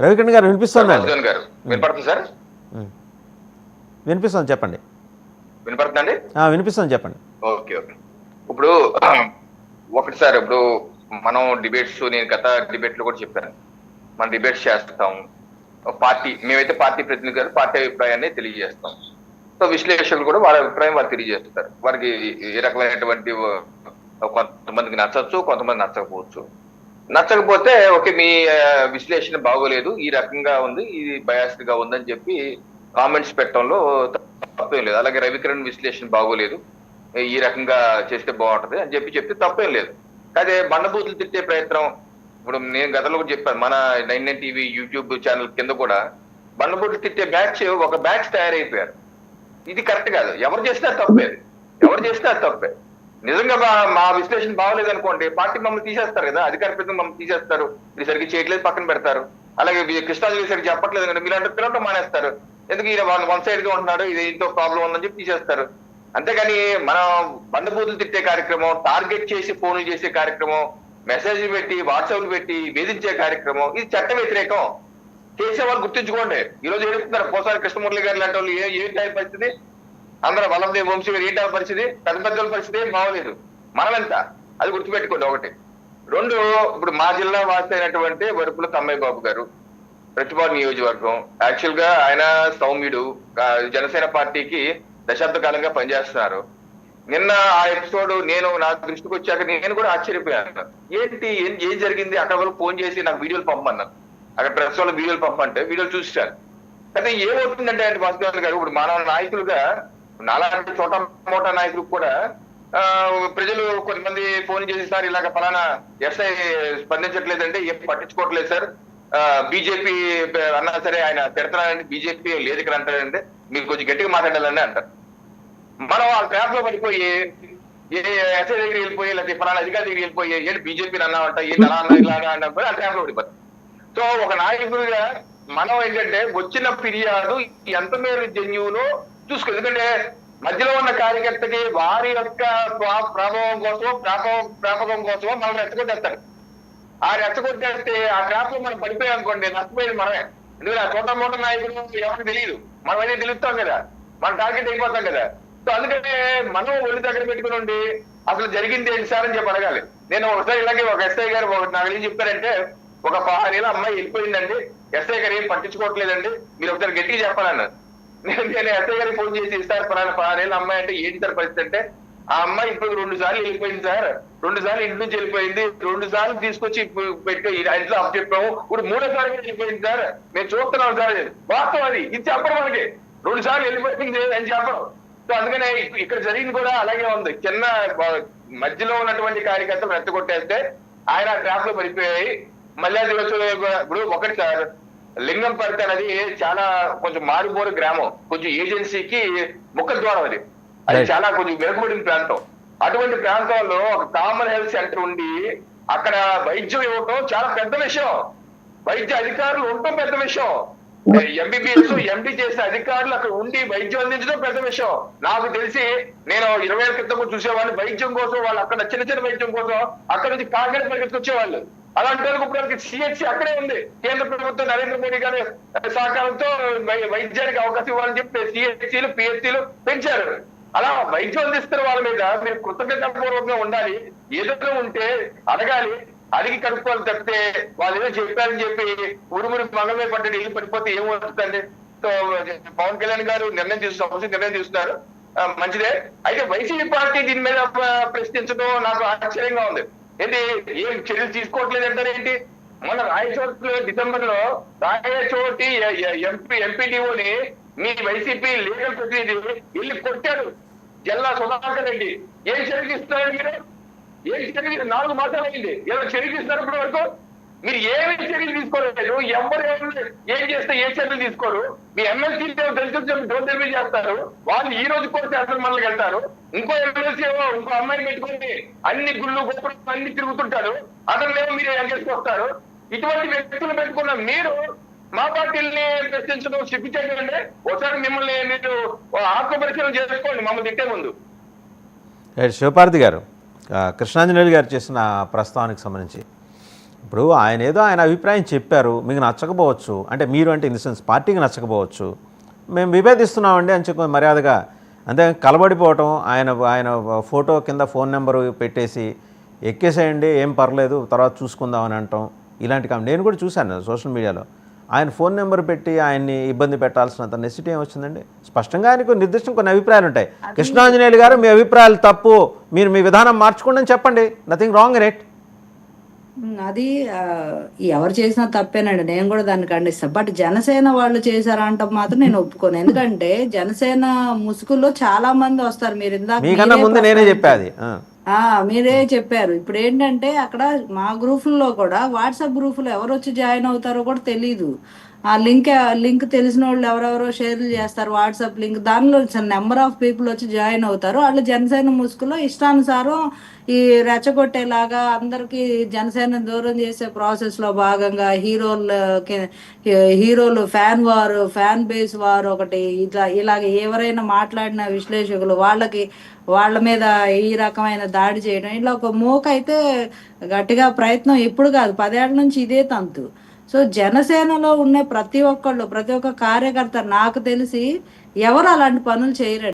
రవికిరణ్ గారు వినిపిస్తుందండి. గారు వినపడుతుంది సార్? వినిపిస్తుంది, చెప్పండి. వినపడుతుందండి? వినిపిస్తుంది, చెప్పండి. Okay okay. ఇప్పుడు ఒకటి సార్, ఇప్పుడు మనం డిబేట్స్, నేను గత డిబేట్ లో కూడా చెప్పాను, మనం డిబేట్స్ చేస్తాం. పార్టీ, మేమైతే పార్టీ ప్రతినిధి గారు పార్టీ అభిప్రాయాన్ని తెలియజేస్తాం. సో విశ్లేషకులు కూడా వాళ్ళ అభిప్రాయం వారు తెలియజేస్తారు. వారికి ఏ రకమైనటువంటి, కొంతమందికి నచ్చచ్చు, కొంతమంది నచ్చకపోవచ్చు. నచ్చకపోతే ఓకే, మీ విశ్లేషణ బాగోలేదు, ఈ రకంగా ఉంది, ఇది బయాస్డ్ గా ఉందని చెప్పి కామెంట్స్ పెట్టడంలో తప్పేం లేదు. అలాగే రవికిరణ్ విశ్లేషణ బాగోలేదు, ఈ రకంగా చేస్తే బాగుంటది అని చెప్తే తప్పేం లేదు. అదే బండబూతులు తిట్టే ప్రయత్నం, ఇప్పుడు నేను గతంలో కూడా చెప్పాను, మన 99 టీవీ యూట్యూబ్ ఛానల్ కింద కూడా బండబూతులు తిట్టే ఒక బ్యాచ్ తయారైపోయారు. ఇది కరెక్ట్ కాదు. ఎవరు చేస్తే అది తప్పే. నిజంగా మా విశ్లేషణ బాగోలేదు అనుకోండి, పార్టీ మమ్మల్ని తీసేస్తారు కదా, అధికార ప్రతినిధులు మమ్మల్ని తీసేస్తారు, ఇది సరిగ్గా చేయట్లేదు పక్కన పెడతారు. అలాగే కృష్ణాజీ సరిగ్గా చెప్పట్లేదు అంటే మీరంటే పిల్లలు మానేస్తారు. ఎందుకు ఈయన వన్ సైడ్ గా ఉంటున్నాడు, ఇది ఇంతో ప్రాబ్లం ఉందని చెప్పి తీసేస్తారు. అంతేగాని మనం బండబూతులు తిట్టే కార్యక్రమం, టార్గెట్ చేసి ఫోన్లు చేసే కార్యక్రమం, మెసేజ్లు పెట్టి వాట్సాప్లు పెట్టి వేధించే కార్యక్రమం, ఇది చట్ట వ్యతిరేకం. చేసే వాళ్ళు గుర్తుంచుకోండి. ఈ రోజు ఏడుస్తున్నారు పోసారి కృష్ణమురళి గారు లాంటి వాళ్ళు, ఏంటి పరిస్థితి, అందరూ వల్లభదేవ్ వంశీ గారు ఏంటి పరిస్థితి, పెద్ద పరిస్థితి ఏం బాగోలేదు. మనం ఎంత, అది గుర్తుపెట్టుకోండి. ఒకటి. రెండు, ఇప్పుడు మా జిల్లా వాసి అయినటువంటి వరుపుల తమ్మయ్య బాబు గారు, ప్రతిపాడు నియోజకవర్గం, యాక్చువల్ గా ఆయన సౌమ్యుడు, జనసేన పార్టీకి దశాబ్ద కాలంగా పనిచేస్తున్నారు. నిన్న ఆ ఎపిసోడ్ నా దృష్టికి వచ్చాక నేను కూడా ఆశ్చర్యపోయాను. ఏం జరిగింది, అక్కడ వాళ్ళు ఫోన్ చేసి నాకు వీడియోలు పంపమన్నారు. అక్కడ ప్రెస్ వాళ్ళు వీడియోలు పంపమంటే వీడియోలు చూసాను. అయితే ఏమవుతుందంటే భాస్కర్ గారు, ఇప్పుడు మన నాయకులుగా, నాలాంటి చోట మోటా నాయకులకు కూడా ప్రజలు కొంతమంది ఫోన్ చేసి, సార్ ఇలాగ ఫలానా ఎస్ఐ స్పందించట్లేదంటే, ఏం పట్టించుకోవట్లేదు సార్, బీజేపీ అన్నా సరే ఆయన తిడతారండి, బీజేపీ లేదు ఇక్కడ అంటారంటే, మీరు కొంచెం గట్టిగా మాట్లాడాలని అంటారు. మనం ఆ ట్రాప్ లో పడిపోయి ఎస్ఐ దగ్గర వెళ్ళిపోయి, లేకపోతే ఫలానా అధికారి దగ్గర వెళ్ళిపోయి, ఏంటి బీజేపీని అన్నామంట, ఏంటి అలా అన్నా ఇలా అన్నప్పుడు ఆ ట్రాప్ లో పడిపోతాం. సో ఒక నాయకుడిగా మనం ఏంటంటే వచ్చిన ఫిర్యాదు ఎంత మేర జెన్యూనో చూసుకో. ఎందుకంటే మధ్యలో ఉన్న కార్యకర్తకి వారి యొక్క ప్రభావం కోసం, ప్రాపకం కోసమో మనం రెచ్చగొట్టేస్తారు. ఆ రెచ్చగొట్టేస్తే ఆ ట్రాప్ లో మనం పడిపోయాం అనుకోండి, నష్టపోయేది మనమే. ఎందుకంటే ఆ చోట మోట నాయకుడు ఎవరికి తెలియదు, మనం అయితే తెలుస్తాం కదా, మన టార్గెట్ అయిపోతాం కదా. సో అందుకనే మనం ఒళ్ళు దగ్గర పెట్టుకుని ఉండి అసలు జరిగింది ఏంటి సార్ అని చెప్పి అడగాలి. నేను ఒకసారి ఇలాగే ఒక ఎస్ఐ గారు నాకు ఏం చెప్పారంటే, ఒక 6 ఏళ్ళ అమ్మాయి వెళ్ళిపోయిందండి, ఎస్ఐ గారు ఏం పట్టించుకోవట్లేదండి, మీరు ఒకసారి గట్టిగా చెప్పాలన్నారు. నేను ఎస్ఐ గారికి ఫోన్ చేసి, సార్ 6 ఏళ్ళ అమ్మాయి అంటే ఏంటి సార్ పరిస్థితి అంటే, ఆ అమ్మాయి ఇప్పుడు 2 సార్లు వెళ్ళిపోయింది సార్, 2 సార్లు ఇంటి నుంచి వెళ్ళిపోయింది, 2 సార్లు తీసుకొచ్చి పెట్టి ఇంట్లో అప్పు చెప్పాము, ఇప్పుడు 3వ సారి వెళ్ళిపోయింది సార్, మేము చూస్తున్నాం సార్. వాస్తవం అది, ఇది చెప్పడం మనకి 2 సార్లు వెళ్ళిపోయింది అని చెప్పడం. సో అందుకనే ఇక్కడ జరిగింది కూడా అలాగే ఉంది. చిన్న మధ్యలో ఉన్నటువంటి కార్యకర్తలు రెచ్చగొట్టేస్తే ఆయన ట్రాప్ లో పడిపోయాయి. మళ్ళీ ఇప్పుడు ఒకటి సార్, లింగంపర్తి అనేది చాలా కొంచెం మారుమూరు గ్రామం, కొంచెం ఏజెన్సీకి ముఖద్వారం, అది చాలా కొంచెం వెనుకబడిన ప్రాంతం. అటువంటి ప్రాంతంలో ఒక కామన్ హెల్త్ సెంటర్ ఉండి అక్కడ వైద్యం ఇవ్వటం చాలా పెద్ద విషయం, వైద్య అధికారులు ఉండటం పెద్ద విషయం, ఎంబీబీఎస్ ఎండి చేసే అధికారులు అక్కడ ఉండి వైద్యం అందించడం పెద్ద విషయం. నాకు తెలిసి నేను 20 ఏళ్ల క్రితం చూసేవాళ్ళు వైద్యం కోసం, వాళ్ళు అక్కడ చిన్న వైద్యం కోసం అక్కడ నుంచి కాకినాడ పరిగెత్తుకొచ్చేవాళ్ళు. అలాంటి వాళ్ళకి ఇప్పుడు సిహెచ్సి అక్కడే ఉంది. కేంద్ర ప్రభుత్వం నరేంద్ర మోడీ గారి సహకారంతో వైద్యానికి అవకాశం ఇవ్వాలని చెప్పి సిహెచ్సిలు పిహెచ్సిలు పెంచారు. అలా వైద్యం అందిస్తున్న వాళ్ళ మీద మీరు కృతజ్ఞతాపూర్వకంగా ఉండాలి. ఏదైనా ఉంటే అడగాలి, అడిగి కనుక్కోవాలి తప్పితే వాళ్ళు ఏదో చెప్పారని చెప్పి ఉరుమురి మంగళమే పడ్డాడు ఇల్లు పడిపోతే ఏమవుతుందండి. సో పవన్ కళ్యాణ్ గారు నిర్ణయం తీసుకున్నారు, మంచిదే. అయితే వైసీపీ పార్టీ దీని మీద ప్రశ్నించడం నాకు ఆశ్చర్యంగా ఉంది. ఏంటి, ఏం చర్యలు తీసుకోవట్లేదు అంటారేంటి? మొన్న రాయచోటిలో డిసెంబర్ లో రాయచోటి ఎంపీడీఓని మీ వైసీపీ లీగల్ ప్రతినిధి వెళ్ళి కొట్టాడు, జల్లా సుధాకర్ రెడ్డి. ఏం చర్య తీసుకున్నారు మీరు? ఏం చర్య? 4 మాసాలు అయింది, ఏదో చర్య తీసుకున్నారు ఇప్పటి వరకు? మీరు ఏమి చర్యలు తీసుకోలేదు. ఎవరు ఏం చేస్తే ఏ చర్యలు తీసుకోరు. మీ ఎమ్మెల్సీ తెలుసు డోర్ డెలివరీ చేస్తారు, వాళ్ళు ఈ రోజు కూడా శాసన మండలికి వెళ్తారు. ఇంకో ఎమ్మెల్సీ ఏమో ఇంకో అమ్మాయిని పెట్టుకుని అన్ని గుళ్ళు గోపురం అన్ని తిరుగుతుంటారు, అతను మీరు ఎంగేసుకొస్తారు. ఇటువంటి వ్యక్తులు పెట్టుకున్న మీరు మా పార్టీని ప్రశ్నించడం సిగ్గుచేయండి. ఒకసారి మిమ్మల్ని మీరు ఆత్మ పరిశీలన చేసుకోండి మమ్మల్ని తిట్టే ముందు. శివపార్తి గారు, కృష్ణాంజనేయులు గారు చేసిన ప్రస్తావనకు సంబంధించి ఇప్పుడు ఆయన ఏదో ఆయన అభిప్రాయం చెప్పారు, మీకు నచ్చకపోవచ్చు, అంటే మీరు అంటే ఇన్ ద సెన్స్ పార్టీకి నచ్చకపోవచ్చు, మేము విభేదిస్తున్నామండి అని చెప్పి మర్యాదగా, అంతే కలబడిపోవటం, ఆయన ఆయన ఫోటో కింద ఫోన్ నెంబరు పెట్టేసి ఎక్కేసేయండి ఏం పర్లేదు తర్వాత చూసుకుందాం అని అంటాం, ఇలాంటి నేను కూడా చూశాను సోషల్ మీడియాలో. ఆయన ఫోన్ నెంబర్ పెట్టి ఆయన్ని ఇబ్బంది పెట్టాల్సినంత నెసిటీ ఏమొచ్చిందండి? స్పష్టంగా ఆయనకు నిర్దిష్టం కొన్ని అభిప్రాయాలు ఉంటాయి. కృష్ణాంజనేయులు గారు మీ అభిప్రాయాలు తప్పు, మీరు మీ విధానం మార్చుకోండి అని చెప్పండి, నథింగ్ రాంగ్ ఇన్ ఇట్. అది ఎవరు చేసినా తప్పేనండి, నేను కూడా దాన్ని ఖండిస్తాను. బట్ జనసేన వాళ్ళు చేశారంట మాత్రం నేను ఒప్పుకోను. ఎందుకంటే జనసేన ముసుగులో చాలా మంది వస్తారు. మీరు ఇందాక మీకన్నా ముందు నేనే చెప్పాది. మీరే చెప్పారు. ఇప్పుడు ఏంటంటే అక్కడ మా గ్రూపుల్లో కూడా వాట్సాప్ గ్రూపులో ఎవరు వచ్చి జాయిన్ అవుతారో కూడా తెలీదు. ఆ లింక్ తెలిసిన వాళ్ళు ఎవరెవరో షేర్లు చేస్తారు, వాట్సాప్ లింక్, దానిలో నెంబర్ ఆఫ్ పీపుల్ వచ్చి జాయిన్ అవుతారు. వాళ్ళు జనసేన ముసుగులో ఇష్టానుసారం ఈ రెచ్చగొట్టేలాగా అందరికి జనసేన దూరం చేసే ప్రాసెస్ లో భాగంగా హీరోలు ఫ్యాన్ బేస్ వారు ఒకటి ఇలాగ ఎవరైనా మాట్లాడిన విశ్లేషకులు వాళ్ళ మీద ఈ రకమైన దాడి చేయడం, ఇలా ఒక మోక అయితే గట్టిగా ప్రయత్నం ఇప్పుడు కాదు 10 ఏళ్ల నుంచి ఇదే తంతు. సో జనసేనలో ఉన్న ప్రతి ఒక్క కార్యకర్త నాకు తెలిసి ఎవరు అలాంటి పనులు చేయరు.